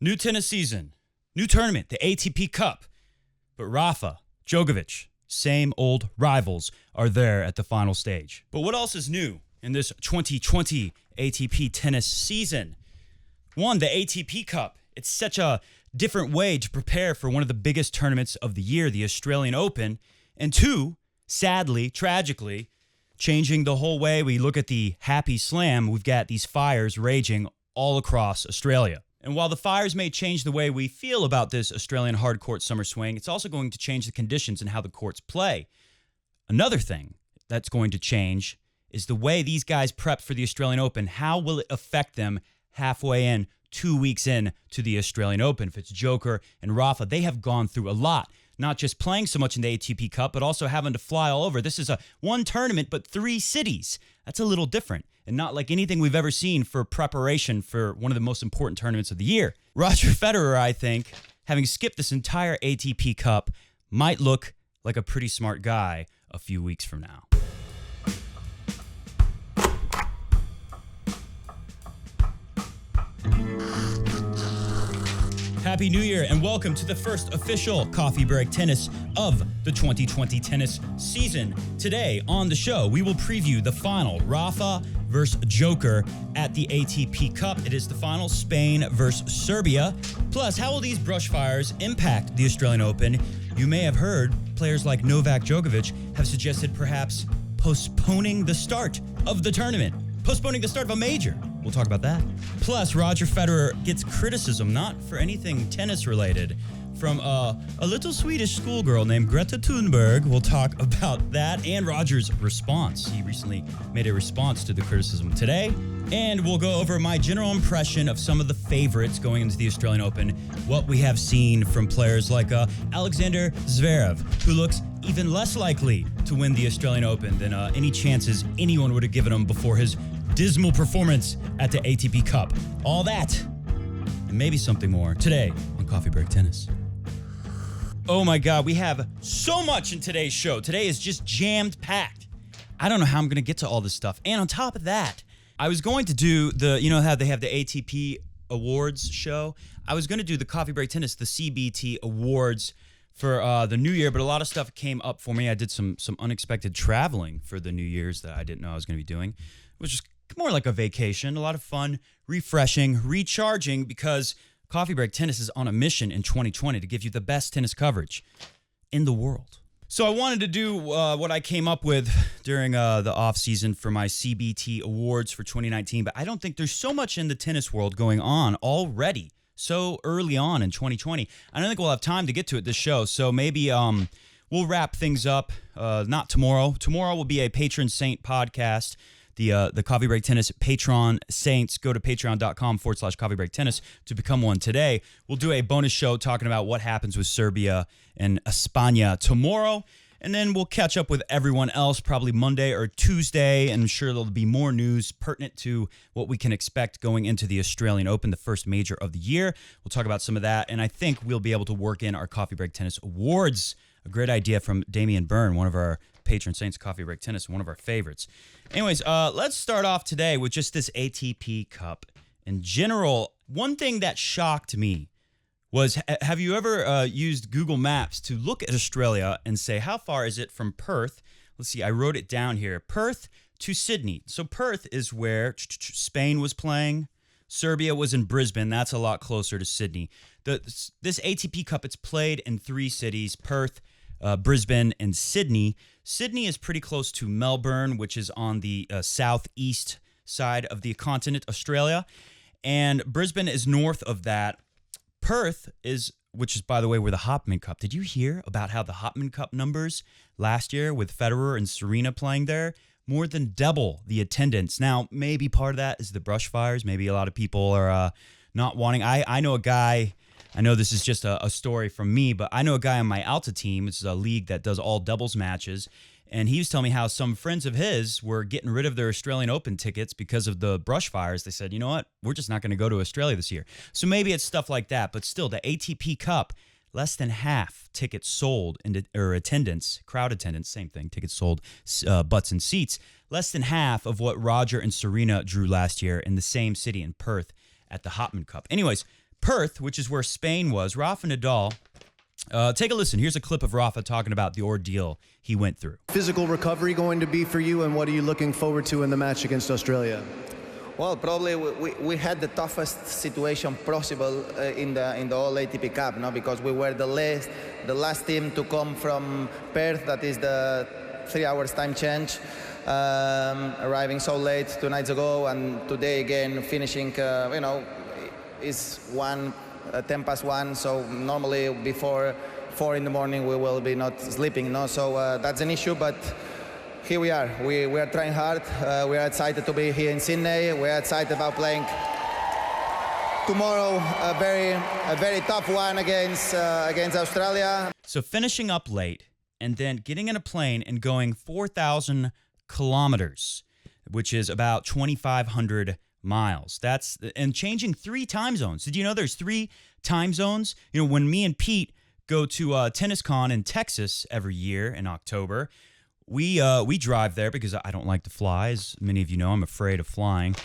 New tennis season, new tournament, the ATP Cup. But Rafa, Djokovic, same old rivals are there at the final stage. But what else is new in this 2020 ATP tennis season? One, the ATP Cup. It's such a different way to prepare for one of the biggest tournaments of the year, the Australian Open. And two, sadly, tragically, changing the whole way we look at the Happy Slam. We've got these fires raging all across Australia. And while the fires may change the way we feel about this Australian hard court summer swing, it's also going to change the conditions and how the courts play. Another thing that's going to change is the way these guys prep for the Australian Open. How will it affect them halfway in, 2 weeks in to the Australian Open? If it's Joker and Rafa, they have gone through a lot. Not just playing so much in the ATP Cup, but also having to fly all over. This is a one tournament, but 3 cities. That's a little different and not like anything we've ever seen for preparation for one of the most important tournaments of the year. Roger Federer, I think, having skipped this entire ATP Cup, might look like a pretty smart guy a few weeks from now. Happy New Year and welcome to the first official Coffee Break Tennis of the 2020 tennis season. Today on the show, we will preview the final, Rafa versus Joker at the ATP Cup. It is the final, Spain versus Serbia. Plus, how will these brush fires impact the Australian Open? You may have heard players like Novak Djokovic have suggested perhaps postponing the start of the tournament, postponing the start of a major. We'll talk about that. Plus, Roger Federer gets criticism, not for anything tennis related, from a little Swedish schoolgirl named Greta Thunberg. We'll talk about that and Roger's response. He recently made a response to the criticism today. And we'll go over my general impression of some of the favorites going into the Australian Open, what we have seen from players like Alexander Zverev, who looks even less likely to win the Australian Open than any chances anyone would have given him before his dismal performance at the ATP Cup. All that and maybe something more today on Coffee Break Tennis. Oh my God, we have so much in today's show. Today is just jammed packed. I don't know how I'm going to get to all this stuff. And on top of that, I was going to do how they have the ATP Awards show? I was going to do the Coffee Break Tennis, the CBT Awards for the New Year, but a lot of stuff came up for me. I did some unexpected traveling for the New Year's that I didn't know I was going to be doing. It was just more like a vacation, a lot of fun, refreshing, recharging, because Coffee Break Tennis is on a mission in 2020 to give you the best tennis coverage in the world. So I wanted to do what I came up with during the off season for my CBT Awards for 2019, but I don't think there's so much in the tennis world going on already so early on in 2020. I don't think we'll have time to get to it this show, so maybe we'll wrap things up, not tomorrow. Tomorrow will be a Patron Saint podcast. The Coffee Break Tennis Patron Saints. Go to patreon.com/Coffee Break Tennis to become one today. We'll do a bonus show talking about what happens with Serbia and España tomorrow. And then we'll catch up with everyone else probably Monday or Tuesday. And I'm sure there'll be more news pertinent to what we can expect going into the Australian Open, the first major of the year. We'll talk about some of that. And I think we'll be able to work in our Coffee Break Tennis Awards. A great idea from Damian Byrne, one of our Patron Saints Coffee Break Tennis, one of our favorites. Anyways, let's start off today with just this ATP Cup. In general, one thing that shocked me was, have you ever used Google Maps to look at Australia and say, how far is it from Perth? Let's see, I wrote it down here. Perth to Sydney. So Perth is where Spain was playing. Serbia was in Brisbane. That's a lot closer to Sydney. This ATP Cup, it's played in 3 cities, Perth, Brisbane, and Sydney. Sydney is pretty close to Melbourne, which is on the southeast side of the continent, Australia. And Brisbane is north of that. Perth which is, by the way, where the Hopman Cup. Did you hear about how the Hopman Cup numbers last year with Federer and Serena playing there? More than double the attendance. Now, maybe part of that is the brush fires. Maybe a lot of people are not wanting. I know a guy. I know this is just a story from me, but I know a guy on my Alta team. It's a league that does all doubles matches. And he was telling me how some friends of his were getting rid of their Australian Open tickets because of the brush fires. They said, you know what? We're just not going to go to Australia this year. So maybe it's stuff like that. But still, the ATP Cup, less than half tickets sold, or attendance, crowd attendance, same thing, tickets sold, butts and seats, less than half of what Roger and Serena drew last year in the same city in Perth at the Hopman Cup. Anyways, Perth, which is where Spain was, Rafa Nadal. Take a listen. Here's a clip of Rafa talking about the ordeal he went through. Physical recovery going to be for you, and what are you looking forward to in the match against Australia? Well, probably we had the toughest situation possible in the whole ATP Cup, no? Because we were the last team to come from Perth, that is the 3 hours time change, arriving so late 2 nights ago, and today again finishing, is 10 past 1, so normally before 4 in the morning we will be not sleeping, no? So that's an issue, but here we are. We are trying hard. We are excited to be here in Sydney. We are excited about playing tomorrow a very tough one against Australia. So finishing up late and then getting in a plane and going 4,000 kilometers, which is about 2,500 miles. And changing 3 time zones. Did you know there's 3 time zones? You know, when me and Pete go to Tennis Con in Texas every year in October, we drive there because I don't like to fly. As many of you know, I'm afraid of flying.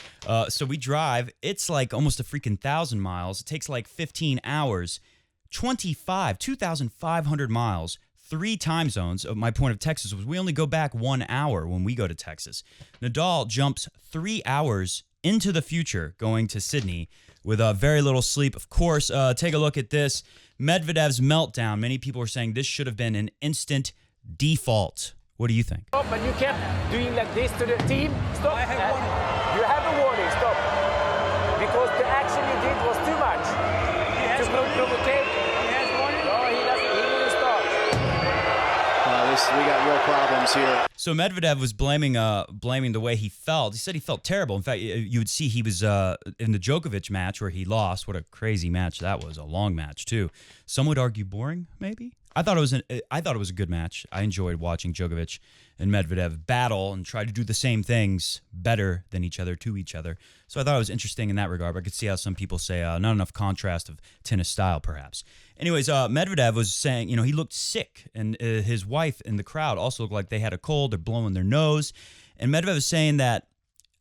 So we drive. It's like almost a freaking 1,000 miles. It takes like 15 hours, 2,500 miles, 3 time zones. My point of Texas was we only go back 1 hour when we go to Texas. Nadal jumps 3 hours into the future going to Sydney with very little sleep. Of course, take a look at this. Medvedev's meltdown. Many people are saying this should have been an instant default. What do you think? Stop, but you kept doing like this to the team. Stop. I have warning. You have a warning. Stop. Because the action you did was too much. He has to warning. provocate. He has warning. No, he doesn't. He didn't stop. We got real problems here. So Medvedev was blaming the way he felt. He said he felt terrible. In fact, you would see he was in the Djokovic match where he lost. What a crazy match that was. A long match too. Some would argue boring, maybe. I thought it was a good match. I enjoyed watching Djokovic and Medvedev battle and try to do the same things better than each other to each other. So I thought it was interesting in that regard. But I could see how some people say not enough contrast of tennis style, perhaps. Anyways, Medvedev was saying, he looked sick, and his wife in the crowd also looked like they had a cold. They're blowing their nose, and Medvedev was saying that.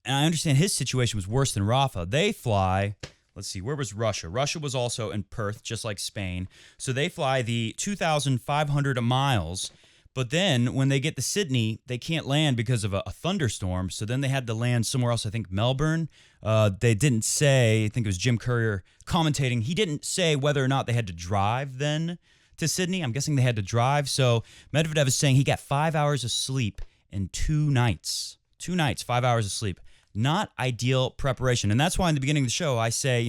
And I understand his situation was worse than Rafa. They fly. Let's see, where was Russia? Russia was also in Perth, just like Spain. So they fly the 2,500 miles, but then when they get to Sydney, they can't land because of a thunderstorm. So then they had to land somewhere else, I think Melbourne. They didn't say, I think it was Jim Courier commentating, he didn't say whether or not they had to drive then to Sydney. I'm guessing they had to drive. So Medvedev is saying he got 5 hours of sleep in 2 nights. 2 nights, 5 hours of sleep. Not ideal preparation. And that's why in the beginning of the show, I say,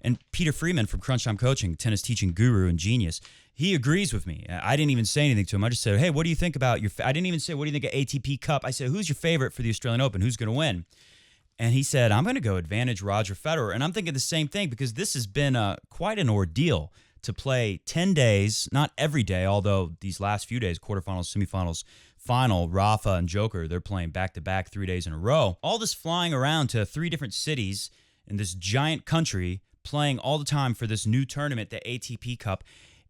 and Peter Freeman from Crunch Time Coaching, tennis teaching guru and genius, he agrees with me. I didn't even say anything to him. I just said, hey, what do you think about I didn't even say, what do you think of ATP Cup? I said, who's your favorite for the Australian Open? Who's going to win? And he said, I'm going to go advantage Roger Federer. And I'm thinking the same thing because this has been quite an ordeal to play 10 days, not every day, although these last few days, quarterfinals, semifinals, final, Rafa and Joker, they're playing back-to-back 3 days in a row. All this flying around to 3 different cities in this giant country, playing all the time for this new tournament, the ATP Cup.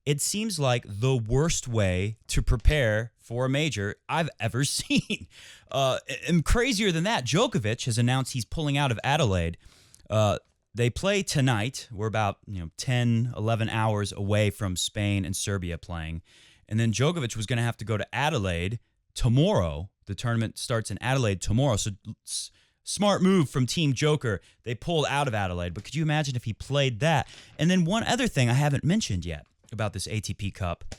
It seems like the worst way to prepare for a major I've ever seen. And crazier than that, Djokovic has announced he's pulling out of Adelaide. They play tonight. We're about 10, 11 hours away from Spain and Serbia playing. And then Djokovic was going to have to go to Adelaide tomorrow. The tournament starts in Adelaide tomorrow. So smart move from Team Joker. They pulled out of Adelaide. But could you imagine if he played that? And then one other thing I haven't mentioned yet about this ATP Cup.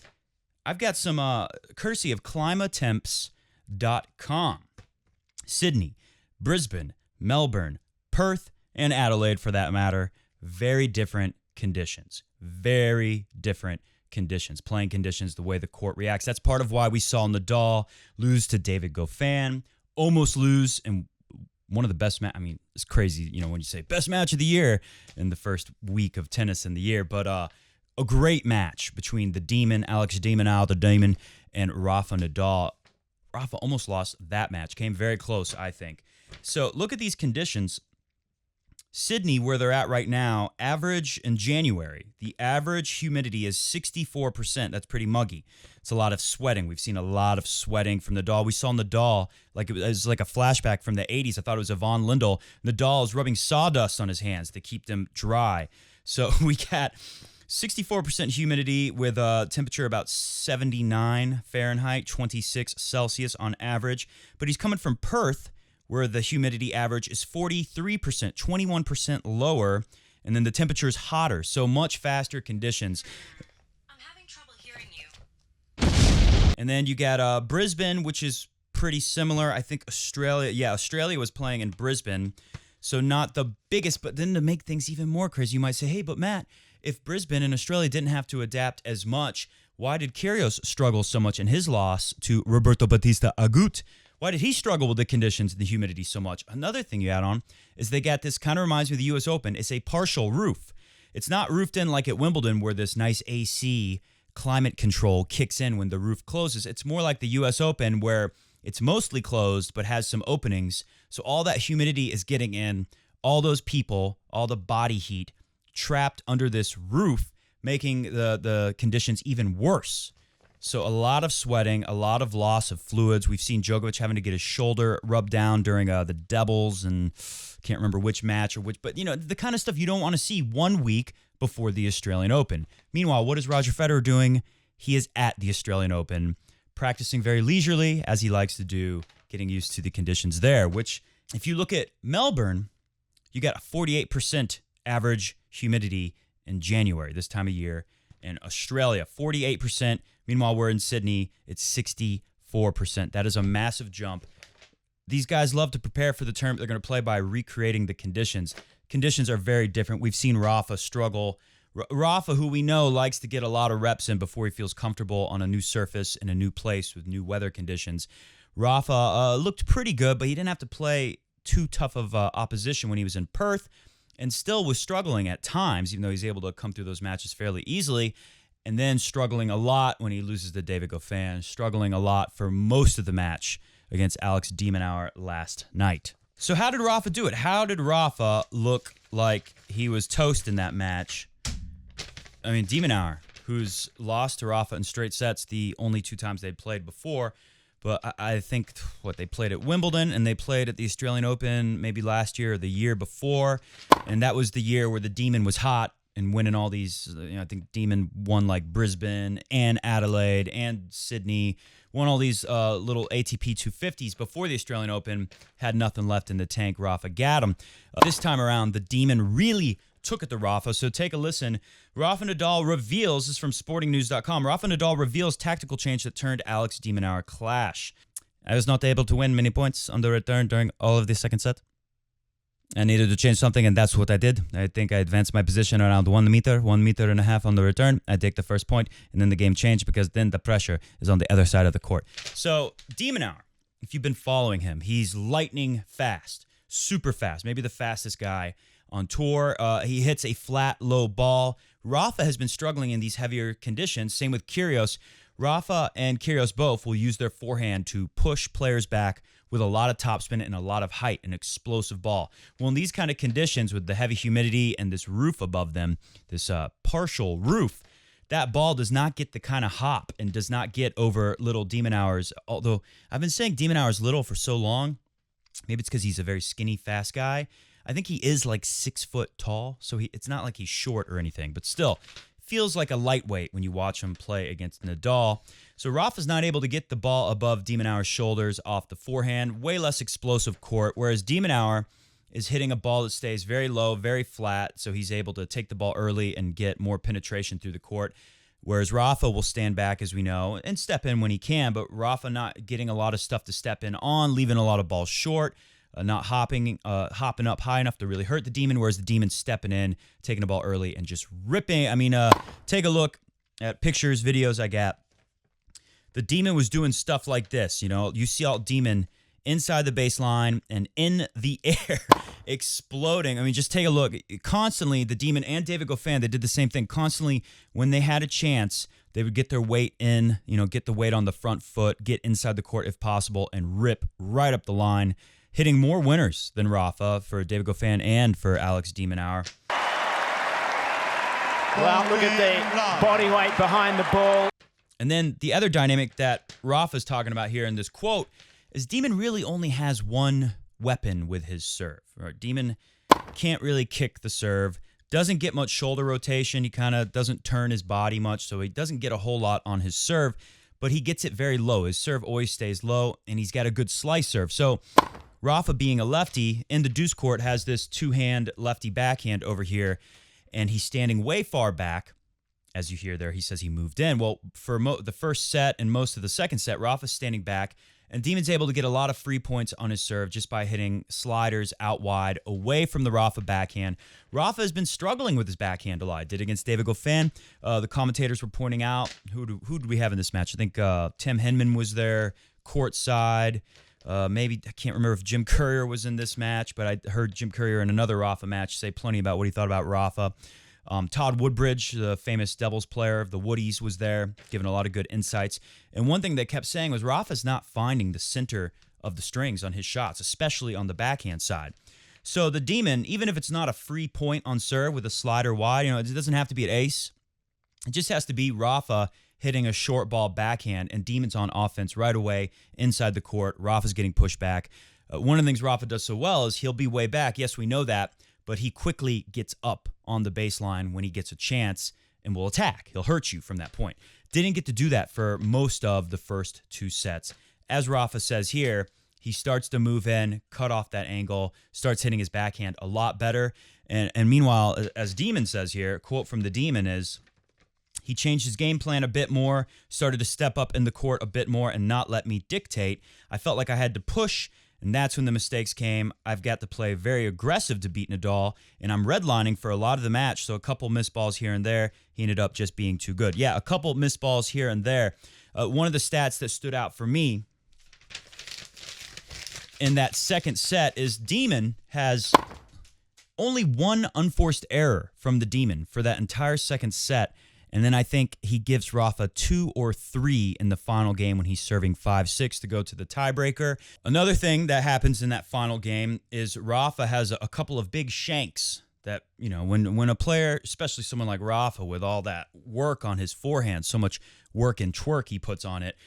I've got some courtesy of climatemps.com. Sydney, Brisbane, Melbourne, Perth, and Adelaide for that matter. Very different conditions. Very different conditions, playing conditions, the way the court reacts. That's part of why we saw Nadal lose to David Goffin, almost lose in one of the best it's crazy, when you say best match of the year in the first week of tennis in the year, but a great match between the Demon, Alex de Minaur, the Demon, and Rafa Nadal. Rafa almost lost that match, came very close, I think. So look at these conditions. Sydney, where they're at right now, average in January, the average humidity is 64%. That's pretty muggy. It's a lot of sweating. We've seen a lot of sweating from Nadal. We saw Nadal, like it was like a flashback from the 80s. I thought it was Yvonne Lindell. Nadal is rubbing sawdust on his hands to keep them dry. So we got 64% humidity with a temperature about 79 Fahrenheit, 26 Celsius on average. But he's coming from Perth, where the humidity average is 43%, 21% lower, and then the temperature is hotter, so much faster conditions. I'm having trouble hearing you. And then you got Brisbane, which is pretty similar. I think Australia was playing in Brisbane, so not the biggest. But then to make things even more crazy, you might say, hey, but Matt, if Brisbane and Australia didn't have to adapt as much, why did Kyrgios struggle so much in his loss to Roberto Bautista Agut? Why did he struggle with the conditions and the humidity so much? Another thing you add on is they got this, kind of reminds me of the U.S. Open. It's a partial roof. It's not roofed in like at Wimbledon where this nice AC climate control kicks in when the roof closes. It's more like the U.S. Open where it's mostly closed but has some openings. So all that humidity is getting in, all those people, all the body heat trapped under this roof, making the conditions even worse. So a lot of sweating, a lot of loss of fluids. We've seen Djokovic having to get his shoulder rubbed down during the doubles, and can't remember which match or which, but the kind of stuff you don't want to see 1 week before the Australian Open. Meanwhile, what is Roger Federer doing? He is at the Australian Open, practicing very leisurely, as he likes to do, getting used to the conditions there, which if you look at Melbourne, you got a 48% average humidity in January, this time of year. In Australia, 48%. Meanwhile, we're in Sydney, it's 64%. That is a massive jump. These guys love to prepare for the tournament they're going to play by recreating the conditions. Conditions are very different. We've seen Rafa struggle. Rafa, who we know likes to get a lot of reps in before he feels comfortable on a new surface in a new place with new weather conditions. Rafa looked pretty good, but he didn't have to play too tough of opposition when he was in Perth, and still was struggling at times, even though he's able to come through those matches fairly easily, and then struggling a lot when he loses to David Goffin, struggling a lot for most of the match against Alex de Minaur last night. So how did Rafa do it? How did Rafa look like he was toast in that match? I mean, de Minaur, who's lost to Rafa in straight sets the only 2 times they'd played before, but I think, they played at Wimbledon and they played at the Australian Open maybe last year or the year before. And that was the year where the Demon was hot and winning all these, I think Demon won like Brisbane and Adelaide and Sydney, won all these little ATP 250s before the Australian Open, had nothing left in the tank. Rafa got him. This time around, the Demon really took it to Rafa, so take a listen. Rafa Nadal reveals, this is from sportingnews.com, Rafa Nadal reveals tactical change that turned Alex de Minaur clash. I was not able to win many points on the return during all of the second set. I needed to change something, and that's what I did. I think I advanced my position around 1 meter, 1.5 meters on the return. I take the first point, and then the game changed because then the pressure is on the other side of the court. So de Minaur, if you've been following him, he's lightning fast, super fast, maybe the fastest guy on tour. He hits a flat, low ball. Rafa has been struggling in these heavier conditions. Same with Kyrgios. Rafa and Kyrgios both will use their forehand to push players back with a lot of topspin and a lot of height, an explosive ball. Well, in these kind of conditions with the heavy humidity and this roof above them, this partial roof, that ball does not get the kind of hop and does not get over little de Minaur's. Although I've been saying de Minaur's little for so long, maybe it's because he's a very skinny, fast guy. I think he is like 6 foot tall, so it's not like he's short or anything, but still feels like a lightweight when you watch him play against Nadal. So Rafa's not able to get the ball above de Minaur's shoulders off the forehand, way less explosive court, whereas de Minaur is hitting a ball that stays very low, very flat, so he's able to take the ball early and get more penetration through the court, whereas Rafa will stand back, as we know, and step in when he can, but Rafa not getting a lot of stuff to step in on, leaving a lot of balls short, not hopping up high enough to really hurt the Demon, whereas the Demon's stepping in, taking the ball early, and just ripping. I mean, take a look at pictures, videos I got. The Demon was doing stuff like this. You see all Demon inside the baseline and in the air, exploding. I mean, just take a look. Constantly, the Demon and David Goffin, they did the same thing. Constantly, when they had a chance, they would get their weight in, get the weight on the front foot, get inside the court if possible, and rip right up the line, hitting more winners than Rafa for David Goffin and for Alex de Minaur. Well, look at the body weight behind the ball. And then the other dynamic that Rafa's talking about here in this quote is Demon really only has one weapon with his serve. Right? Demon can't really kick the serve. Doesn't get much shoulder rotation. He kind of doesn't turn his body much, so he doesn't get a whole lot on his serve, but he gets it very low. His serve always stays low, and he's got a good slice serve. So Rafa, being a lefty, in the deuce court has this two-hand lefty backhand over here, and he's standing way far back. As you hear there, he says he moved in. Well, for the first set and most of the second set, Rafa's standing back, and Demon's able to get a lot of free points on his serve just by hitting sliders out wide away from the Rafa backhand. Rafa has been struggling with his backhand a lot. Did against David Goffin. The commentators were pointing out, who do we have in this match? I think Tim Henman was there, courtside. Maybe, I can't remember if Jim Courier was in this match, but I heard Jim Courier in another Rafa match say plenty about what he thought about Rafa. Todd Woodbridge, the famous doubles player of the Woodies, was there, giving a lot of good insights. And one thing they kept saying was Rafa's not finding the center of the strings on his shots, especially on the backhand side. So the Demon, even if it's not a free point on serve with a slider wide, it doesn't have to be an ace. It just has to be Rafa hitting a short ball backhand, and Demon's on offense right away inside the court. Rafa's getting pushed back. One of the things Rafa does so well is he'll be way back. Yes, we know that, but he quickly gets up on the baseline when he gets a chance and will attack. He'll hurt you from that point. Didn't get to do that for most of the first two sets. As Rafa says here, he starts to move in, cut off that angle, starts hitting his backhand a lot better. And meanwhile, as Demon says here, quote from the Demon is, he changed his game plan a bit more, started to step up in the court a bit more and not let me dictate. I felt like I had to push, and that's when the mistakes came. I've got to play very aggressive to beat Nadal, and I'm redlining for a lot of the match, so a couple missed balls here and there. He ended up just being too good. Yeah, a couple missed balls here and there. One of the stats that stood out for me in that second set is Demon has only one unforced error from the Demon for that entire second set. And then I think he gives Rafa 2 or 3 in the final game when he's serving 5-6 to go to the tiebreaker. Another thing that happens in that final game is Rafa has a couple of big shanks that, when a player, especially someone like Rafa with all that work on his forehand, so much work and twerk he puts on it,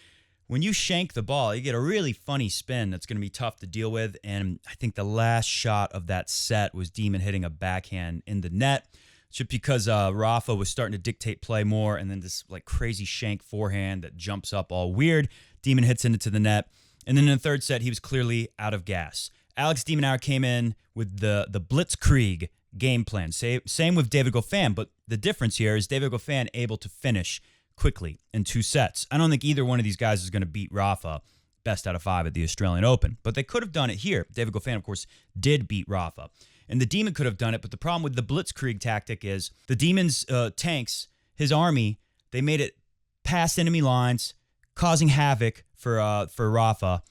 when you shank the ball, you get a really funny spin that's going to be tough to deal with. And I think the last shot of that set was Demon hitting a backhand in the net. Just because Rafa was starting to dictate play more, and then this crazy shank forehand that jumps up all weird. Demon hits into the net. And then in the third set, he was clearly out of gas. Alex de Minaur came in with the Blitzkrieg game plan. Same with David Goffin, but the difference here is David Goffin able to finish quickly in 2 sets. I don't think either one of these guys is going to beat Rafa best out of 5 at the Australian Open, but they could have done it here. David Goffin, of course, did beat Rafa. And the Demon could have done it, but the problem with the Blitzkrieg tactic is the Demon's tanks, his army, they made it past enemy lines, causing havoc for Rafa.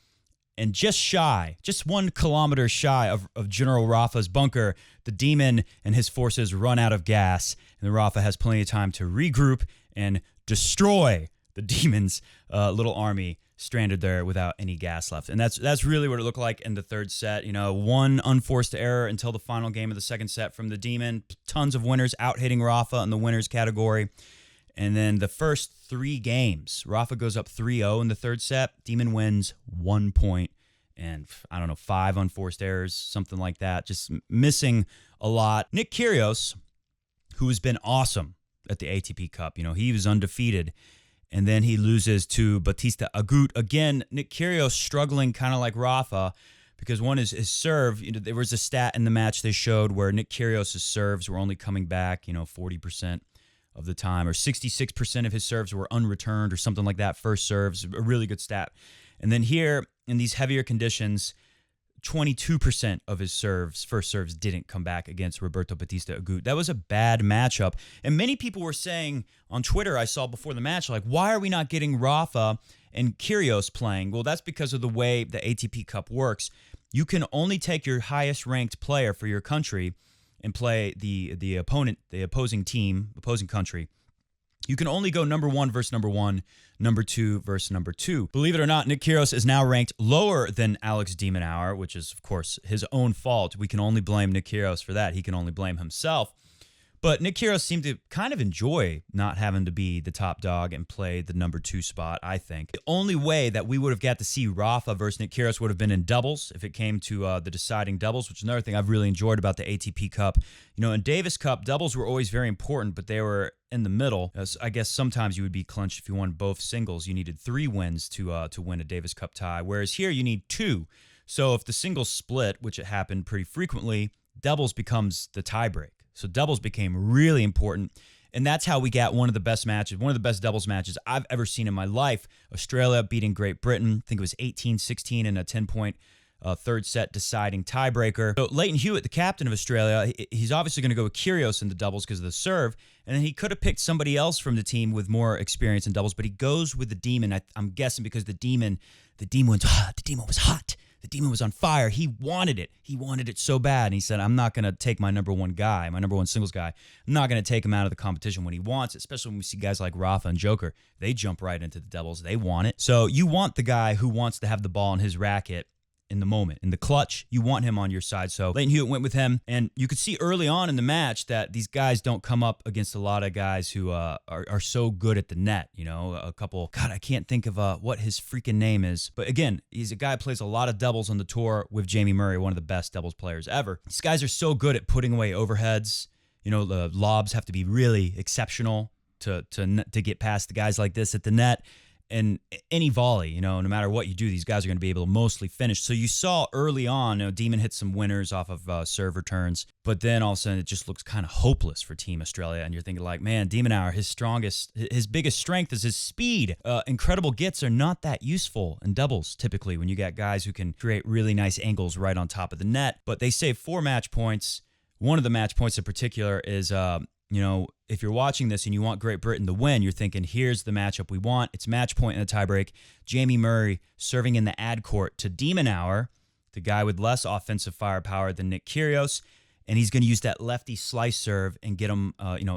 And just 1 kilometer shy of General Rafa's bunker, the Demon and his forces run out of gas. And then Rafa has plenty of time to regroup and destroy the Demon's little army stranded there without any gas left. And that's really what it looked like in the third set. 1 unforced error until the final game of the second set from the Demon. Tons of winners out hitting Rafa in the winners category. And then the first 3 games, Rafa goes up 3-0 in the third set. Demon wins 1 point and 5 unforced errors, something like that. Just missing a lot. Nick Kyrgios, who has been awesome at the ATP Cup, he was undefeated. And then he loses to Bautista Agut. Again, Nick Kyrgios struggling kind of like Rafa because one is his serve. There was a stat in the match they showed where Nick Kyrgios' serves were only coming back, 40% of the time, or 66% of his serves were unreturned or something like that. First serves, a really good stat. And then here in these heavier conditions, 22% of his first serves didn't come back against Roberto Bautista Agut. That was a bad matchup. And many people were saying on Twitter, I saw before the match, why are we not getting Rafa and Kyrgios playing? Well, that's because of the way the ATP Cup works. You can only take your highest ranked player for your country and play the opposing country. You can only go number 1 versus number 1, number 2 versus number 2. Believe it or not, Nick Kyrgios is now ranked lower than Alex de Minaur, which is, of course, his own fault. We can only blame Nick Kyrgios for that. He can only blame himself. But Nick Kyrgios seemed to kind of enjoy not having to be the top dog and play the number 2 spot, I think. The only way that we would have got to see Rafa versus Nick Kyrgios would have been in doubles if it came to the deciding doubles, which is another thing I've really enjoyed about the ATP Cup. You know, in Davis Cup, doubles were always very important, but they were in the middle. I guess sometimes you would be clinched if you won both singles. You needed 3 wins to win a Davis Cup tie, whereas here you need 2. So if the singles split, which it happened pretty frequently, doubles becomes the tiebreak. So doubles became really important, and that's how we got one of the best doubles matches I've ever seen in my life. Australia beating Great Britain. I think it was 18-16 in a 10-point third set deciding tiebreaker. So Lleyton Hewitt, the captain of Australia, he's obviously going to go with Kyrgios in the doubles because of the serve, and then he could have picked somebody else from the team with more experience in doubles, but he goes with the Demon. I'm guessing because the Demon was hot. The Demon was hot. The Demon was on fire. He wanted it. He wanted it so bad. And he said, I'm not going to take my number 1 guy, my number 1 singles guy. I'm not going to take him out of the competition when he wants it, especially when we see guys like Rafa and Joker. They jump right into the doubles. They want it. So you want the guy who wants to have the ball in his racket in the moment. In the clutch, you want him on your side. So Lleyton Hewitt went with him. And you could see early on in the match that these guys don't come up against a lot of guys who are so good at the net. You know, a couple, God, I can't think of what his freaking name is. But again, he's a guy who plays a lot of doubles on the tour with Jamie Murray, one of the best doubles players ever. These guys are so good at putting away overheads. You know, the lobs have to be really exceptional to get past the guys like this at the net. And any volley, you know, no matter what you do, these guys are going to be able to mostly finish. So you saw early on, you know, Demon hit some winners off of serve returns, but then all of a sudden it just looks kind of hopeless for Team Australia. And you're thinking like, man, Demonauer, his biggest strength is his speed. Incredible gets are not that useful in doubles typically when you got guys who can create really nice angles right on top of the net. But they save 4 match points. One of the match points in particular is, you know, if you're watching this and you want Great Britain to win, you're thinking, here's the matchup we want. It's match point in the tiebreak. Jamie Murray serving in the ad court to Demonauer, the guy with less offensive firepower than Nick Kyrgios, and he's going to use that lefty slice serve and get him,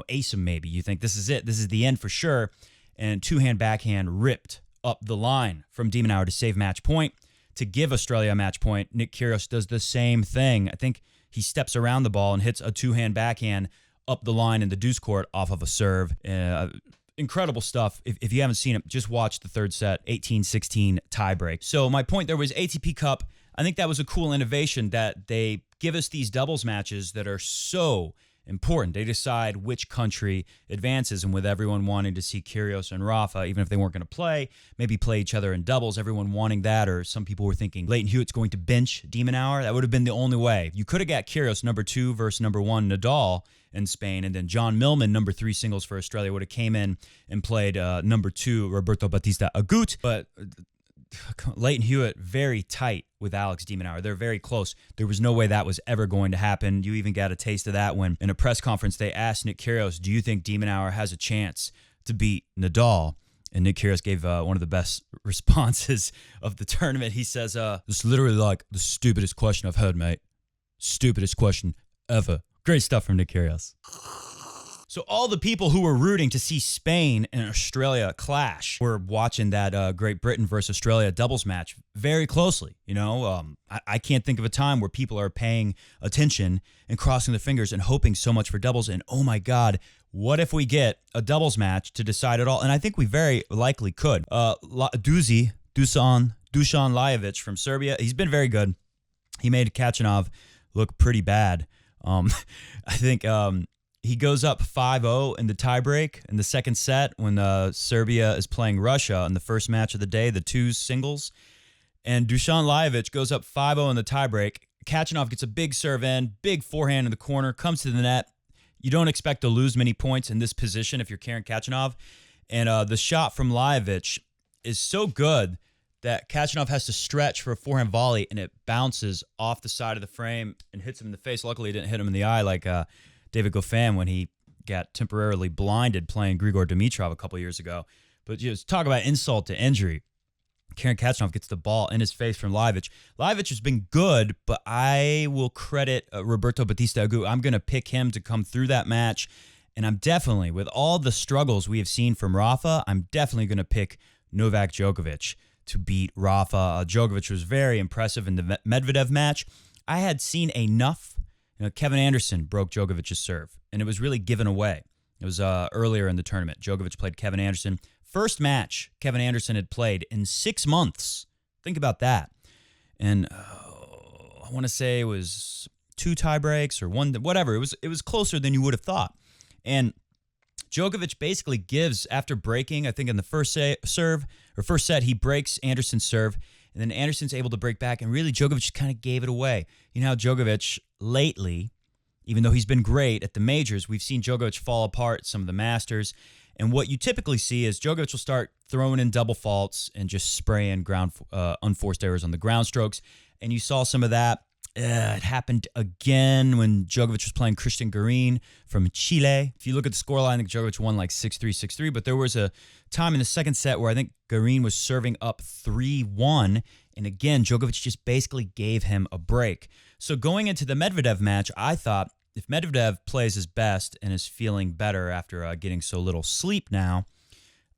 ace him maybe. You think this is it. This is the end for sure. And 2-hand backhand ripped up the line from Demonauer to save match point. To give Australia a match point, Nick Kyrgios does the same thing. I think he steps around the ball and hits a 2-hand backhand up the line in the deuce court off of a serve. Incredible stuff. If you haven't seen it, just watch the third set, 18-16 tiebreak. So my point there was ATP Cup. I think that was a cool innovation that they give us these doubles matches that are so important. They decide which country advances, and with everyone wanting to see Kyrgios and Rafa, even if they weren't going to play, maybe play each other in doubles, everyone wanting that, or some people were thinking Lleyton Hewitt's going to bench Demonauer. That would have been the only way. You could have got Kyrgios number 2 versus number 1 Nadal in Spain, and then John Millman, number 3 singles for Australia, would have came in and played number 2 Roberto Bautista Agut. But Lleyton Hewitt very tight with Alex Demonauer. They're very close. There was no way that was ever going to happen. You even got a taste of that when in a press conference they asked Nick Kyrgios, do you think Demonauer has a chance to beat Nadal? And Nick Kyrgios gave one of the best responses of the tournament. He says, this is literally like the stupidest question I've heard, mate. Stupidest question ever. Great stuff from Nick Kyrgios. So all the people who were rooting to see Spain and Australia clash were watching that Great Britain versus Australia doubles match very closely. You know, I can't think of a time where people are paying attention and crossing their fingers and hoping so much for doubles. And oh my God, what if we get a doubles match to decide it all? And I think we very likely could. Dusan Lajovic from Serbia, he's been very good. He made Kachanov look pretty bad. I think he goes up 5-0 in the tiebreak in the second set when Serbia is playing Russia in the first match of the day, the 2 singles. And Dusan Lajovic goes up 5-0 in the tiebreak. Kachanov gets a big serve in, big forehand in the corner, comes to the net. You don't expect to lose many points in this position if you're Karen Kachanov. And the shot from Lajovic is so good that Kachanov has to stretch for a forehand volley, and it bounces off the side of the frame and hits him in the face. Luckily, it didn't hit him in the eye like David Goffin when he got temporarily blinded playing Grigor Dimitrov a couple years ago. But just talk about insult to injury. Karen Kachanov gets the ball in his face from Lajovic. Lajovic has been good, but I will credit Roberto Bautista Agut. I'm going to pick him to come through that match. And I'm definitely, with all the struggles we have seen from Rafa, I'm definitely going to pick Novak Djokovic to beat Rafa. Djokovic was very impressive in the Medvedev match. I had seen enough Kevin Anderson broke Djokovic's serve, and it was really given away. It was earlier in the tournament. Djokovic played Kevin Anderson. First match Kevin Anderson had played in 6 months. Think about that. And I want to say it was 2 tie breaks or 1, whatever. It was closer than you would have thought. And Djokovic basically gives, after breaking, I think in the first set, he breaks Anderson's serve, and then Anderson's able to break back, and really Djokovic just kind of gave it away. You know how Djokovic lately, even though he's been great at the majors, we've seen Djokovic fall apart at some of the Masters, and what you typically see is Djokovic will start throwing in double faults and just spraying unforced errors on the ground strokes, and you saw some of that. It happened again when Djokovic was playing Christian Garin from Chile. If you look at the scoreline, I think Djokovic won like 6-3, 6-3, but there was a time in the second set where I think Garin was serving up 3-1, and again, Djokovic just basically gave him a break. So going into the Medvedev match, I thought if Medvedev plays his best and is feeling better after getting so little sleep now,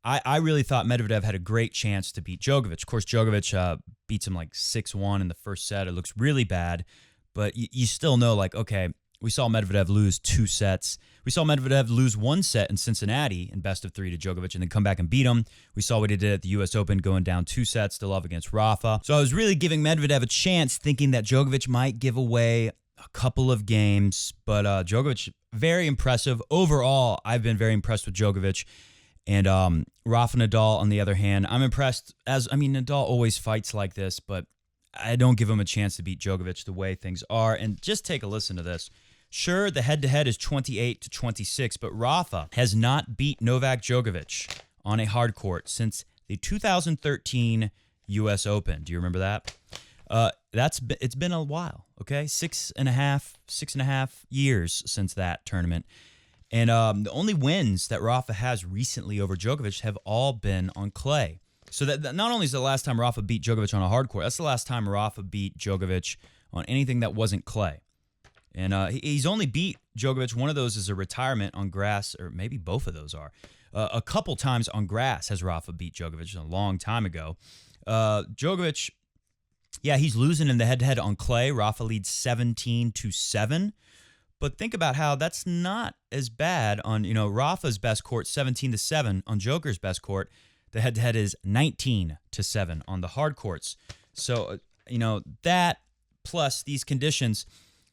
I really thought Medvedev had a great chance to beat Djokovic. Of course, Djokovic beats him like 6-1 in the first set. It looks really bad, but you still know, like, okay, we saw Medvedev lose 2 sets. We saw Medvedev lose 1 set in Cincinnati in best of 3 to Djokovic and then come back and beat him. We saw what he did at the U.S. Open, going down 2 sets to love against Rafa. So I was really giving Medvedev a chance, thinking that Djokovic might give away a couple of games, but Djokovic, very impressive. Overall, I've been very impressed with Djokovic. And Rafa Nadal, on the other hand, I'm impressed. Nadal always fights like this, but I don't give him a chance to beat Djokovic the way things are. And just take a listen to this. Sure, the head-to-head is 28-26, but Rafa has not beat Novak Djokovic on a hard court since the 2013 U.S. Open. Do you remember that? It's been a while, okay? 6.5 years since that tournament. And the only wins that Rafa has recently over Djokovic have all been on clay. So that not only is the last time Rafa beat Djokovic on a hard court, that's the last time Rafa beat Djokovic on anything that wasn't clay. And he's only beat Djokovic. One of those is a retirement on grass, or maybe both of those are. A couple times on grass has Rafa beat Djokovic a long time ago. Djokovic, yeah, he's losing in the head-to-head on clay. Rafa leads 17-7. But think about how that's not as bad on, Rafa's best court, 17-7. On Joker's best court, the head-to-head is 19-7 on the hard courts. So, that plus these conditions,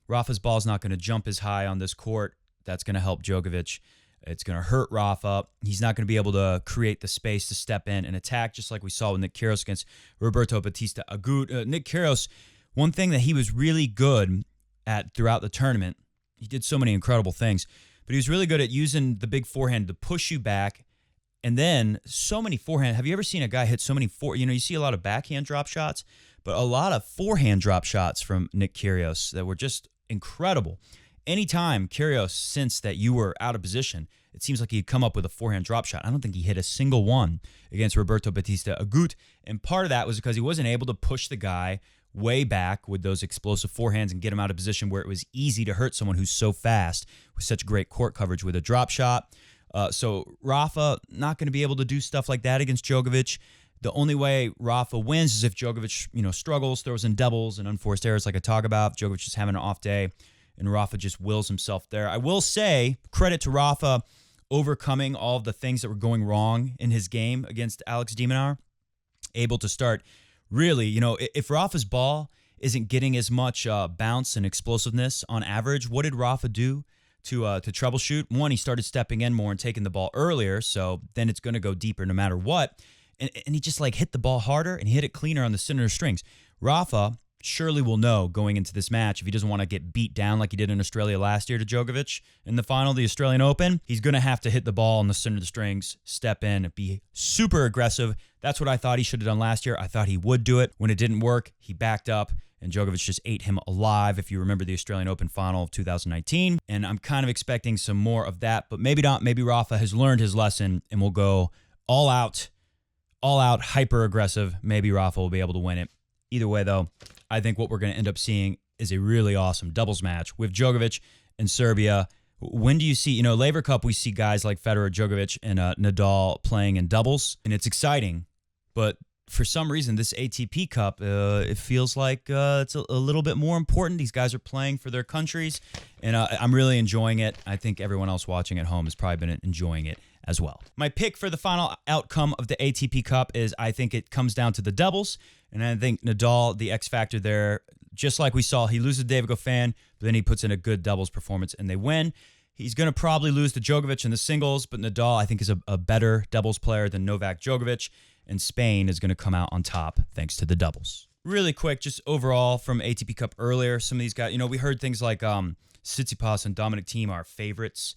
Rafa's ball's not going to jump as high on this court. That's going to help Djokovic. It's going to hurt Rafa. He's not going to be able to create the space to step in and attack, just like we saw with Nick Kyrgios against Roberto Bautista Agut. Nick Kyrgios, one thing that he was really good at throughout the tournament, he did so many incredible things, but he was really good at using the big forehand to push you back, and then so many forehand. Have you ever seen a guy hit so many you see a lot of backhand drop shots, but a lot of forehand drop shots from Nick Kyrgios that were just incredible. Anytime Kyrgios sensed that you were out of position, it seems like he'd come up with a forehand drop shot. I don't think he hit a single one against Roberto Bautista Agut, and part of that was because he wasn't able to push the guy way back with those explosive forehands and get him out of position where it was easy to hurt someone who's so fast with such great court coverage with a drop shot. So Rafa not going to be able to do stuff like that against Djokovic. The only way Rafa wins is if Djokovic, struggles, throws in doubles and unforced errors like I talk about. Djokovic is having an off day, and Rafa just wills himself there. I will say, credit to Rafa overcoming all of the things that were going wrong in his game against Alex de Minaur. Able to start really, if Rafa's ball isn't getting as much bounce and explosiveness on average, what did Rafa do to troubleshoot? One, he started stepping in more and taking the ball earlier, so then it's going to go deeper no matter what. And he just hit the ball harder and he hit it cleaner on the center strings. Rafa surely will know going into this match, if he doesn't want to get beat down like he did in Australia last year to Djokovic in the final of the Australian Open, he's going to have to hit the ball on the center of the strings, step in, be super aggressive. That's what I thought he should have done last year. I thought he would do it. When it didn't work, he backed up, and Djokovic just ate him alive, if you remember the Australian Open final of 2019. And I'm kind of expecting some more of that, but maybe not. Maybe Rafa has learned his lesson and will go all out, hyper aggressive. Maybe Rafa will be able to win it. Either way, though, I think what we're going to end up seeing is a really awesome doubles match with Djokovic and Serbia. When do you see, Laver Cup, we see guys like Federer, Djokovic, and Nadal playing in doubles, and it's exciting. But for some reason, this ATP Cup, it feels like it's a little bit more important. These guys are playing for their countries, and I'm really enjoying it. I think everyone else watching at home has probably been enjoying it as well. My pick for the final outcome of the ATP Cup is I think it comes down to the doubles, and I think Nadal, the X factor there, just like we saw, he loses to David Goffin, but then he puts in a good doubles performance, and they win. He's going to probably lose to Djokovic in the singles, but Nadal, I think, is a better doubles player than Novak Djokovic, and Spain is going to come out on top thanks to the doubles. Really quick, just overall from ATP Cup earlier, some of these guys, we heard things like Tsitsipas and Dominic Thiem are favorites.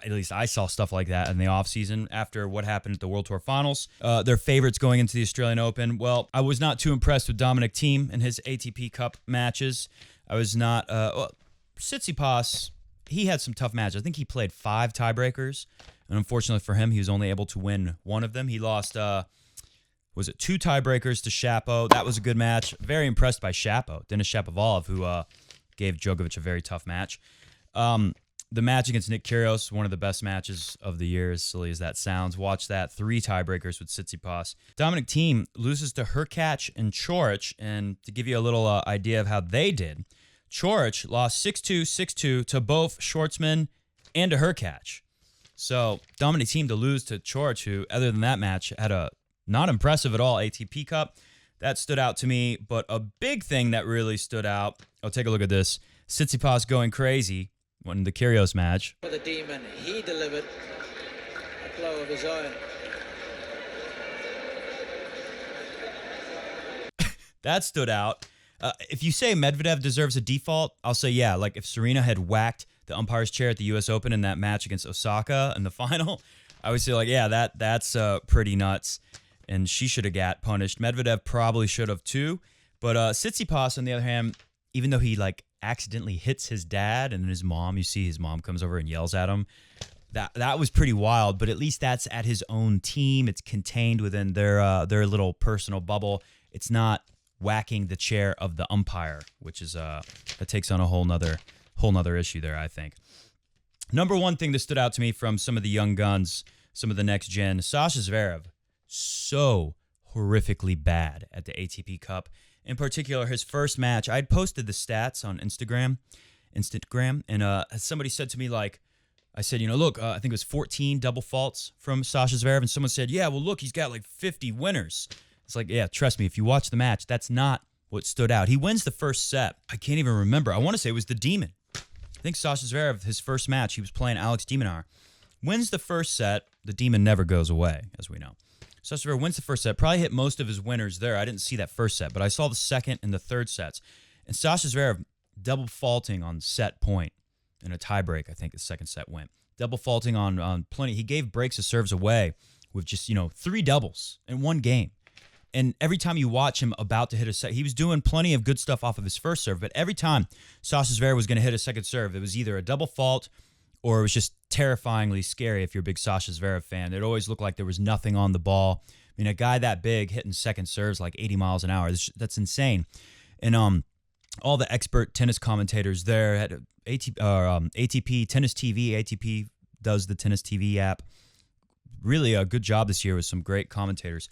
At least I saw stuff like that in the offseason after what happened at the World Tour Finals. They're favorites going into the Australian Open. Well, I was not too impressed with Dominic Thiem in his ATP Cup matches. I was not. Tsitsipas, he had some tough matches. I think he played 5 tiebreakers, and unfortunately for him, he was only able to win one of them. He lost, 2 tiebreakers to Shapo. That was a good match. Very impressed by Shapo, Denis Shapovalov, who gave Djokovic a very tough match. The match against Nick Kyrgios, one of the best matches of the year, as silly as that sounds. Watch that. 3 tiebreakers with Tsitsipas. Dominic Thiem loses to Hurkacz and Coric, and to give you a little idea of how they did, Coric lost 6-2, 6-2 to both Schwartzman and to Hurkacz. So Dominic Thiem to lose to Coric, who, other than that match, had a not impressive at all ATP Cup. That stood out to me, but a big thing that really stood out, take a look at this. Tsitsipas going crazy in the Kyrgios match. For the demon, he delivered a blow of his own. That stood out. If you say Medvedev deserves a default, I'll say yeah. Like if Serena had whacked the umpire's chair at the U.S. Open in that match against Osaka in the final, I would say like, yeah, that's pretty nuts, and she should have got punished. Medvedev probably should have too, but Tsitsipas, on the other hand, even though he like accidentally hits his dad and his mom, you see his mom comes over and yells at him. That was pretty wild, but at least that's at his own team. It's contained within their little personal bubble. It's not whacking the chair of the umpire, which is that takes on a whole nother issue there, I think. Number one thing that stood out to me from some of the young guns, some of the next gen, Sasha Zverev, so horrifically bad at the ATP Cup. In particular, his first match, I'd posted the stats on Instagram, and somebody said to me, like, I said, look, I think it was 14 double faults from Sasha Zverev, and someone said, yeah, well, look, he's got like 50 winners. It's like, yeah, trust me, if you watch the match, that's not what stood out. He wins the first set. I can't even remember. I want to say it was the Demon. I think Sasha Zverev, his first match, he was playing Alex de Minaur. Wins the first set. The Demon never goes away, as we know. Sasha Zverev wins the first set. Probably hit most of his winners there. I didn't see that first set, but I saw the second and the third sets. And Sasha Zverev double faulting on set point in a tiebreak, I think the second set went. Double faulting on plenty. He gave breaks of serves away with just, 3 doubles in one game. And every time you watch him about to hit a set, he was doing plenty of good stuff off of his first serve. But every time Sasha Zverev was going to hit a second serve, it was either a double fault or it was just terrifyingly scary if you're a big Sasha Zverev fan. It always looked like there was nothing on the ball. I mean, a guy that big hitting second serves like 80 miles an hour, that's insane. And all the expert tennis commentators there had ATP Tennis TV. ATP does the Tennis TV app. Really a good job this year with some great commentators.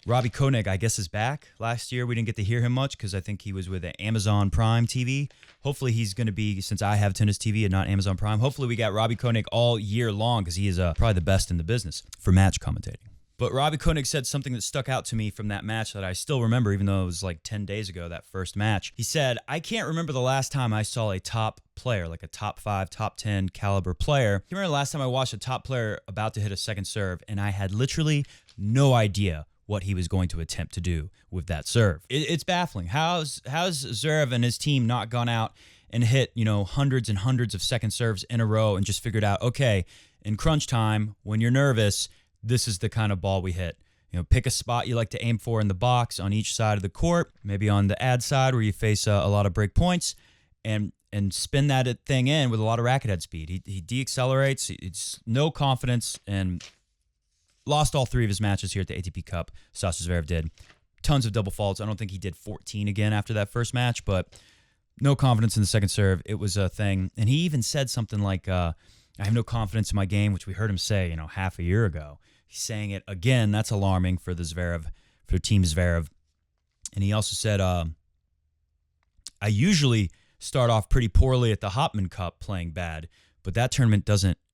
Robbie Koenig, I guess, is back. Last year, we didn't get to hear him much because I think he was with Amazon Prime TV. Hopefully, he's going to be, since I have Tennis TV and not Amazon Prime, hopefully we got Robbie Koenig all year long because he is probably the best in the business for match commentating. But Robbie Koenig said something that stuck out to me from that match that I still remember, even though it was like 10 days ago, that first match. He said, I can't remember the last time I saw a top player, like a top 5, top 10 caliber player. I can't remember the last time I watched a top player about to hit a second serve, and I had literally no idea what he was going to attempt to do with that serve. It's baffling. How's Zverev and his team not gone out and hit, hundreds and hundreds of second serves in a row and just figured out, okay, in crunch time, when you're nervous, this is the kind of ball we hit. Pick a spot you like to aim for in the box on each side of the court, maybe on the ad side where you face a lot of break points, and spin that thing in with a lot of racket head speed. He deaccelerates. It's no confidence, and lost all 3 of his matches here at the ATP Cup. Sasha Zverev did. Tons of double faults. I don't think he did 14 again after that first match, but no confidence in the second serve. It was a thing. And he even said something like, I have no confidence in my game, which we heard him say, half a year ago. He's saying it again. That's alarming for the Zverev for Team Zverev. And he also said, I usually start off pretty poorly at the Hopman Cup playing bad, but that tournament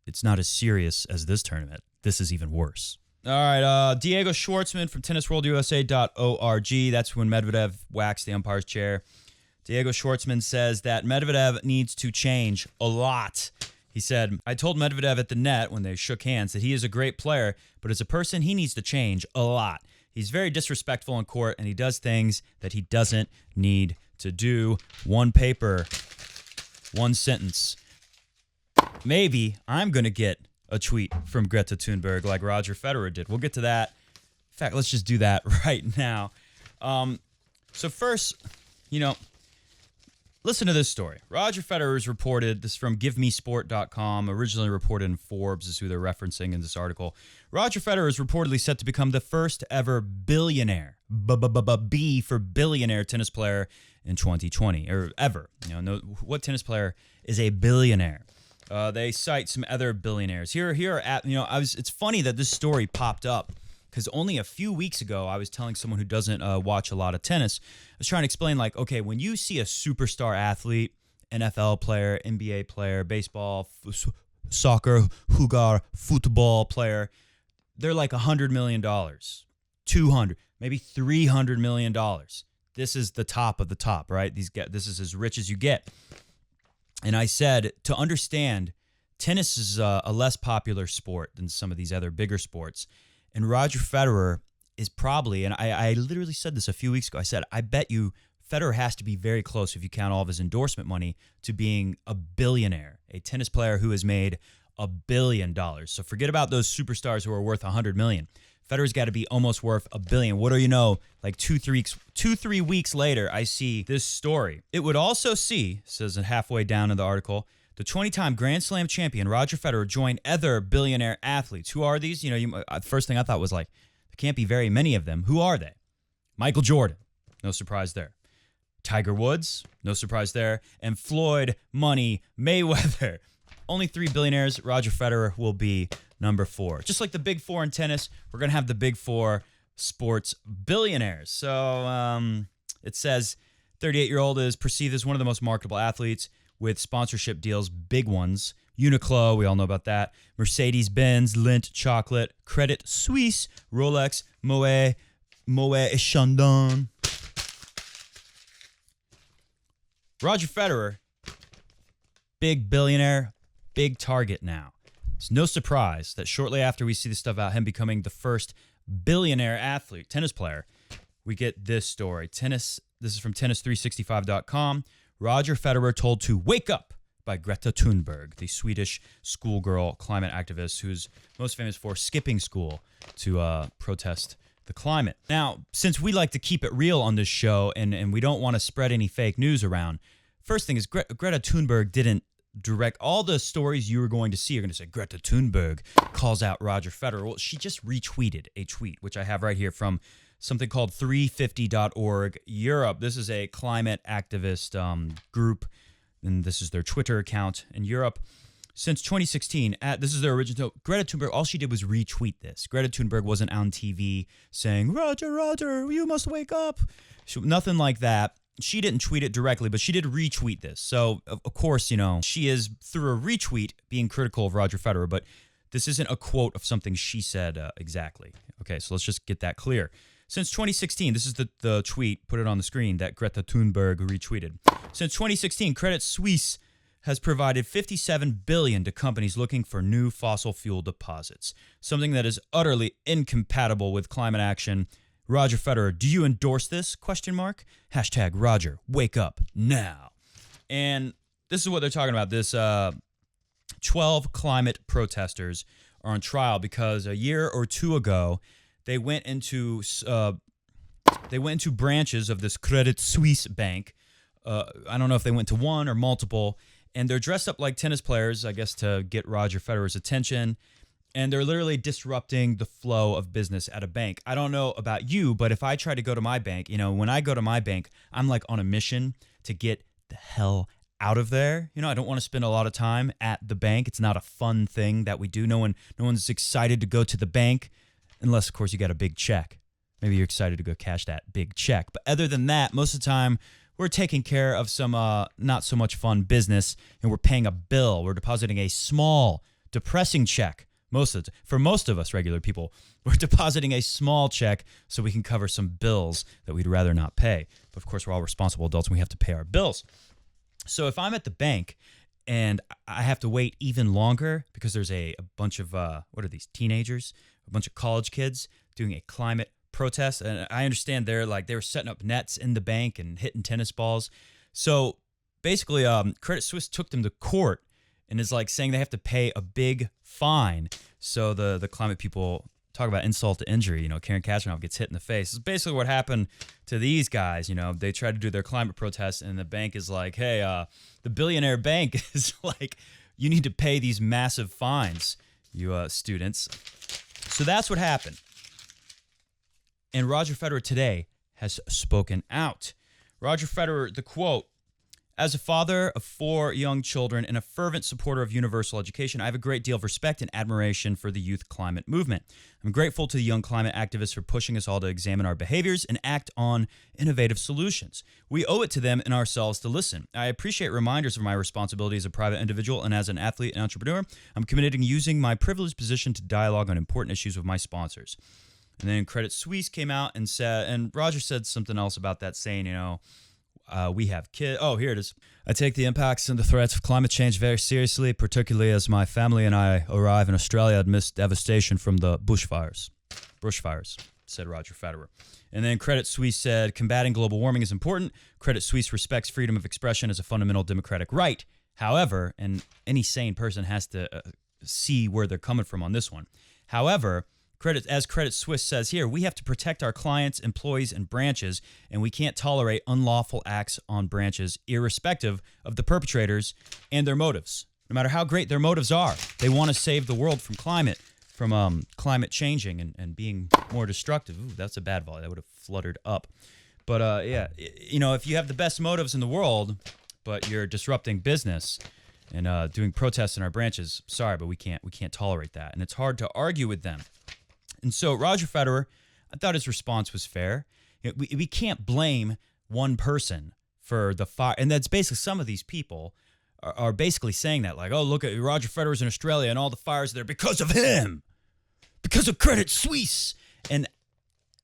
it's not as serious as this tournament. This is even worse. All right, Diego Schwartzman from tennisworldusa.org. That's when Medvedev waxed the umpire's chair. Diego Schwartzman says that Medvedev needs to change a lot. He said, I told Medvedev at the net when they shook hands that he is a great player, but as a person, he needs to change a lot. He's very disrespectful in court, and he does things that he doesn't need to do. One paper, one sentence. Maybe I'm going to get a tweet from Greta Thunberg like Roger Federer did. We'll get to that. In fact, let's just do that right now. So first, listen to this story. Roger Federer is reported, this is from GiveMeSport.com, originally reported in Forbes, is who they're referencing in this article. Roger Federer is reportedly set to become the first ever billionaire, B for billionaire tennis player in 2020, or ever. What tennis player is a billionaire? They cite some other billionaires. It's funny that this story popped up because only a few weeks ago, I was telling someone who doesn't watch a lot of tennis, I was trying to explain, okay, when you see a superstar athlete, NFL player, NBA player, baseball, soccer, hugar, football player, they're like $100 million, $200, maybe $300 million. This is the top of the top, right? This is as rich as you get. And I said, to understand, tennis is a less popular sport than some of these other bigger sports. And Roger Federer is probably, and I literally said this a few weeks ago, I said, I bet you Federer has to be very close, if you count all of his endorsement money, to being a billionaire, a tennis player who has made $1 billion. So forget about those superstars who are worth $100 million. Federer's got to be almost worth $1 billion. What do you know? Like 2-3 weeks later, I see this story. It would also see, says halfway down in the article, the 20-time Grand Slam champion Roger Federer joined other billionaire athletes. Who are these? The first thing I thought was there can't be very many of them. Who are they? Michael Jordan. No surprise there. Tiger Woods. No surprise there. And Floyd Money Mayweather. Only 3 billionaires. Roger Federer will be number 4. Just like the big 4 in tennis, we're going to have the big 4 sports billionaires. So it says 38-year-old is perceived as one of the most marketable athletes with sponsorship deals, big ones. Uniqlo, we all know about that. Mercedes-Benz, Lindt Chocolate, Credit Suisse, Rolex, Moet et Chandon. Roger Federer, big billionaire, big target now. It's no surprise that shortly after we see the stuff about him becoming the first billionaire athlete, tennis player, we get this story. This is from tennis365.com. Roger Federer told to wake up by Greta Thunberg, the Swedish schoolgirl climate activist who's most famous for skipping school to protest the climate. Now, since we like to keep it real on this show and we don't want to spread any fake news around, first thing is Greta Thunberg didn't direct all the stories you were going to see. You're going to say Greta Thunberg calls out Roger Federer. Well, she just retweeted a tweet, which I have right here from something called 350.org Europe. This is a climate activist group, and this is their Twitter account in Europe. Since 2016, this is their original. Greta Thunberg, all she did was retweet this. Greta Thunberg wasn't on TV saying, Roger, you must wake up. Nothing like that. She didn't tweet it directly, but she did retweet this. So, of course, she is, through a retweet, being critical of Roger Federer, but this isn't a quote of something she said exactly. Okay, so let's just get that clear. Since 2016, this is the tweet, put it on the screen, that Greta Thunberg retweeted. Since 2016, Credit Suisse has provided $57 billion to companies looking for new fossil fuel deposits, something that is utterly incompatible with climate action. Roger Federer, do you endorse this? ? Hashtag Roger, wake up now. And this is what they're talking about. This 12 climate protesters are on trial because a year or two ago, they went into branches of this Credit Suisse bank. I don't know if they went to one or multiple, and they're dressed up like tennis players, I guess, to get Roger Federer's attention. And they're literally disrupting the flow of business at a bank. I don't know about you, but if I try to go to my bank, when I go to my bank, I'm like on a mission to get the hell out of there. I don't want to spend a lot of time at the bank. It's not a fun thing that we do. No one's excited to go to the bank unless, of course, you got a big check. maybe you're excited to go cash that big check. But other than that, most of the time, we're taking care of some not so much fun business, and we're paying a bill. We're depositing a small, depressing check. For most of us regular people, we're depositing a small check so we can cover some bills that we'd rather not pay. But of course, we're all responsible adults and we have to pay our bills. So if I'm at the bank and I have to wait even longer because there's a bunch of, what are these, teenagers, a bunch of college kids doing a climate protest. And I understand they were setting up nets in the bank and hitting tennis balls. So basically, Credit Suisse took them to court and is like saying they have to pay a big fine. So the climate people talk about insult to injury. Karen Kachanov gets hit in the face. It's basically what happened to these guys. They tried to do their climate protest, and the bank is like, hey, the Billionaire bank is like, you need to pay these massive fines, you students. So that's what happened. And Roger Federer today has spoken out. Roger Federer, the quote, "As a father of 4 young children and a fervent supporter of universal education, I have a great deal of respect and admiration for the youth climate movement. I'm grateful to the young climate activists for pushing us all to examine our behaviors and act on innovative solutions. We owe it to them and ourselves to listen. I appreciate reminders of my responsibility as a private individual and as an athlete and entrepreneur. I'm committed to using my privileged position to dialogue on important issues with my sponsors." And then Credit Suisse came out and said, and Roger said something else about that, saying, we have kids. Oh, here it is. "I take the impacts and the threats of climate change very seriously, particularly as my family and I arrive in Australia amidst devastation from the bushfires, said Roger Federer. And then Credit Suisse said, "Combating global warming is important. Credit Suisse respects freedom of expression as a fundamental democratic right. However," and any sane person has to see where they're coming from on this one. "However, as Credit Suisse says here, we have to protect our clients, employees, and branches, and we can't tolerate unlawful acts on branches, irrespective of the perpetrators and their motives. No matter how great their motives are, they want to save the world from climate changing and being more destructive." Ooh, that's a bad volley. That would have fluttered up. But if you have the best motives in the world, but you're disrupting business and doing protests in our branches, sorry, but we can't tolerate that. And it's hard to argue with them. And so Roger Federer, I thought his response was fair. We can't blame one person for the fire. And that's basically, some of these people are basically saying that, like, oh, look at Roger Federer's in Australia and all the fires there because of him, because of Credit Suisse. And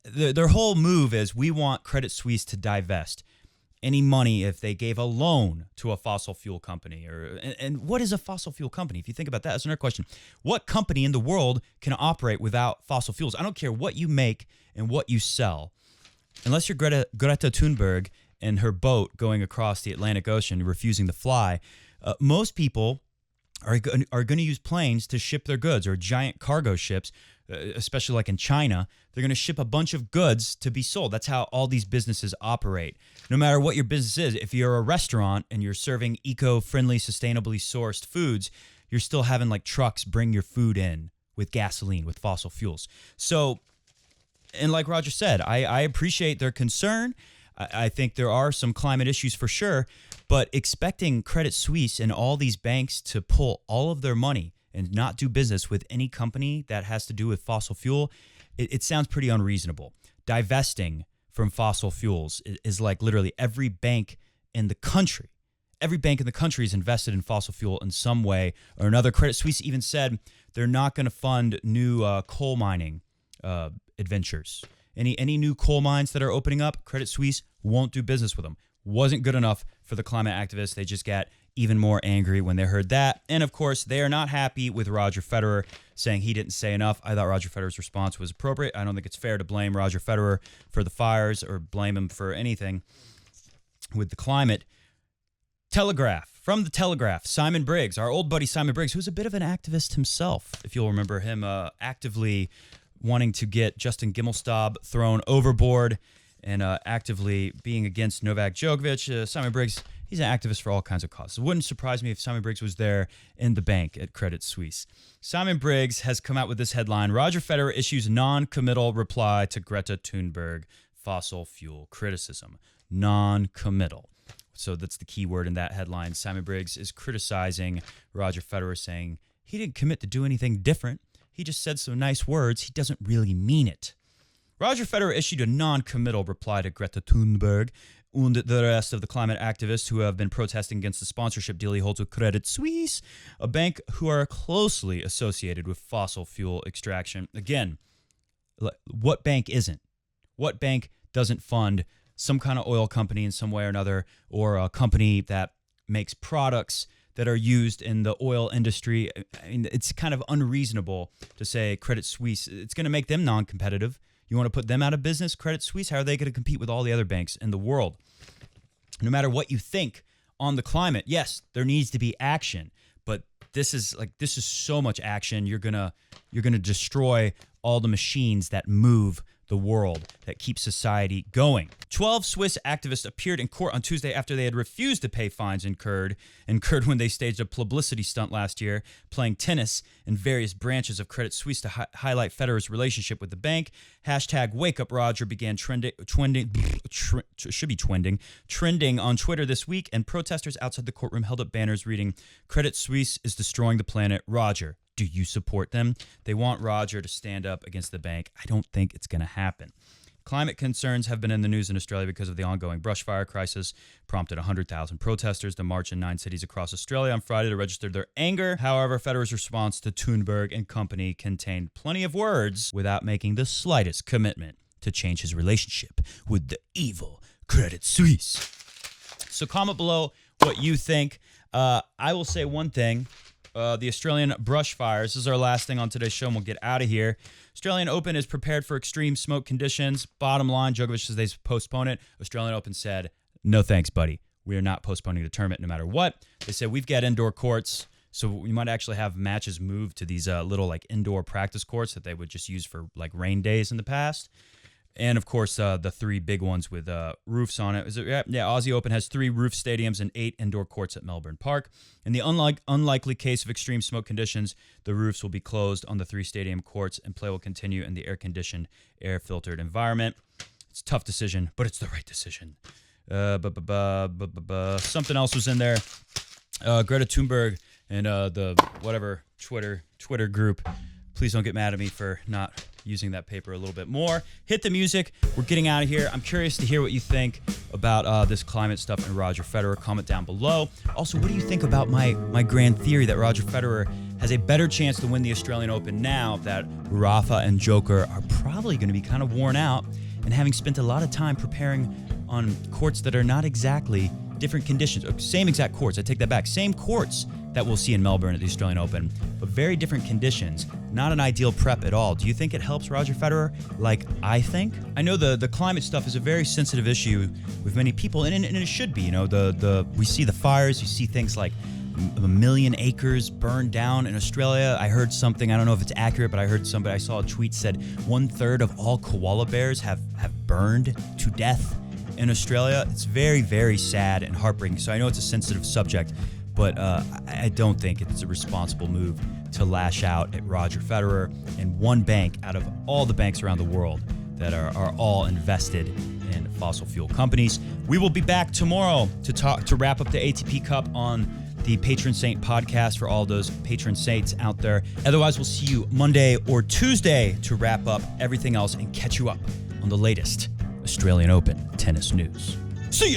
their whole move is, we want Credit Suisse to divest any money if they gave a loan to a fossil fuel company. And what is a fossil fuel company? If you think about that, that's another question. What company in the world can operate without fossil fuels? I don't care what you make and what you sell. Unless you're Greta Thunberg and her boat going across the Atlantic Ocean, refusing to fly, most people are going to use planes to ship their goods, or giant cargo ships, especially like in China. They're going to ship a bunch of goods to be sold. That's how all these businesses operate. No matter what your business is, if you're a restaurant and you're serving eco-friendly, sustainably sourced foods, you're still having like trucks bring your food in with gasoline, with fossil fuels. So, and like Roger said, I appreciate their concern. I think there are some climate issues for sure, but expecting Credit Suisse and all these banks to pull all of their money and not do business with any company that has to do with fossil fuel, it sounds pretty unreasonable. Divesting from fossil fuels is like literally every bank in the country. Every bank in the country is invested in fossil fuel in some way or another. Credit Suisse even said they're not going to fund new coal mining adventures. Any new coal mines that are opening up, Credit Suisse won't do business with them. Wasn't good enough for the climate activists. They just got even more angry when they heard that. And of course, they are not happy with Roger Federer, saying he didn't say enough. I thought Roger Federer's response was appropriate. I don't think it's fair to blame Roger Federer for the fires or blame him for anything with the climate. From the Telegraph, Simon Briggs, our old buddy Simon Briggs, who's a bit of an activist himself, if you'll remember him, actively wanting to get Justin Gimelstob thrown overboard and actively being against Novak Djokovic. Simon Briggs, he's an activist for all kinds of causes. It wouldn't surprise me if Simon Briggs was there in the bank at Credit Suisse. Simon Briggs has come out with this headline: Roger Federer issues non-committal reply to Greta Thunberg fossil fuel criticism. Non-committal. So that's the key word in that headline. Simon Briggs is criticizing Roger Federer, saying he didn't commit to do anything different. He just said some nice words. He doesn't really mean it. Roger Federer issued a non-committal reply to Greta Thunberg and the rest of the climate activists who have been protesting against the sponsorship deal he holds with Credit Suisse, a bank who are closely associated with fossil fuel extraction. Again, what bank isn't? What bank doesn't fund some kind of oil company in some way or another, or a company that makes products that are used in the oil industry? I mean, it's kind of unreasonable to say Credit Suisse, it's going to make them non-competitive. You want to put them out of business? Credit Suisse, how are they going to compete with all the other banks in the world? No matter what you think on the climate, yes, there needs to be action, but this is so much action. You're gonna destroy all the machines that move the world, that keep society going. 12 Swiss activists appeared in court on Tuesday after they had refused to pay fines incurred when they staged a publicity stunt last year, playing tennis in various branches of Credit Suisse to highlight Federer's relationship with the bank. #WakeUpRoger began trending on Twitter this week, and protesters outside the courtroom held up banners reading, "Credit Suisse is destroying the planet. Roger, do you support them?" They want Roger to stand up against the bank. I don't think it's going to happen. Climate concerns have been in the news in Australia because of the ongoing brushfire crisis, prompted 100,000 protesters to march in 9 cities across Australia on Friday to register their anger. However, Federer's response to Thunberg and company contained plenty of words without making the slightest commitment to change his relationship with the evil Credit Suisse. So comment below what you think. I will say one thing. The Australian brushfires. This is our last thing on today's show, and we'll get out of here. Australian Open is prepared for extreme smoke conditions. Bottom line, Djokovic says they postpone it. Australian Open said, no thanks, buddy. We are not postponing the tournament no matter what. They said, we've got indoor courts, so we might actually have matches moved to these little like indoor practice courts that they would just use for like rain days in the past. And, of course, the 3 big ones with roofs on it. Aussie Open has 3 roof stadiums and 8 indoor courts at Melbourne Park. In the unlikely case of extreme smoke conditions, the roofs will be closed on the 3 stadium courts, and play will continue in the air-conditioned, air-filtered environment. It's a tough decision, but it's the right decision. Something else was in there. Greta Thunberg and the whatever Twitter group. Please don't get mad at me for not using that paper a little bit more. Hit the music. We're getting out of here. I'm curious to hear what you think about this climate stuff and Roger Federer. Comment down below. Also, what do you think about my grand theory that Roger Federer has a better chance to win the Australian Open now that Rafa and Joker are probably going to be kind of worn out and having spent a lot of time preparing on courts that are not exactly different conditions. Same exact courts. I take that back. Same courts that we'll see in Melbourne at the Australian Open, but very different conditions. Not an ideal prep at all. Do you think it helps Roger Federer like I think? I know the climate stuff is a very sensitive issue with many people, and it should be. You know, we see the fires, you see things like 1 million acres burned down in Australia. I heard something, I don't know if it's accurate, but I saw a tweet said 1/3 of all koala bears have burned to death in Australia. It's very, very sad and heartbreaking. So I know it's a sensitive subject, but I don't think it's a responsible move to lash out at Roger Federer and one bank out of all the banks around the world that are all invested in fossil fuel companies. We will be back tomorrow to wrap up the ATP Cup on the Patron Saint Podcast for all those patron saints out there. Otherwise, we'll see you Monday or Tuesday to wrap up everything else and catch you up on the latest Australian Open tennis news. See ya!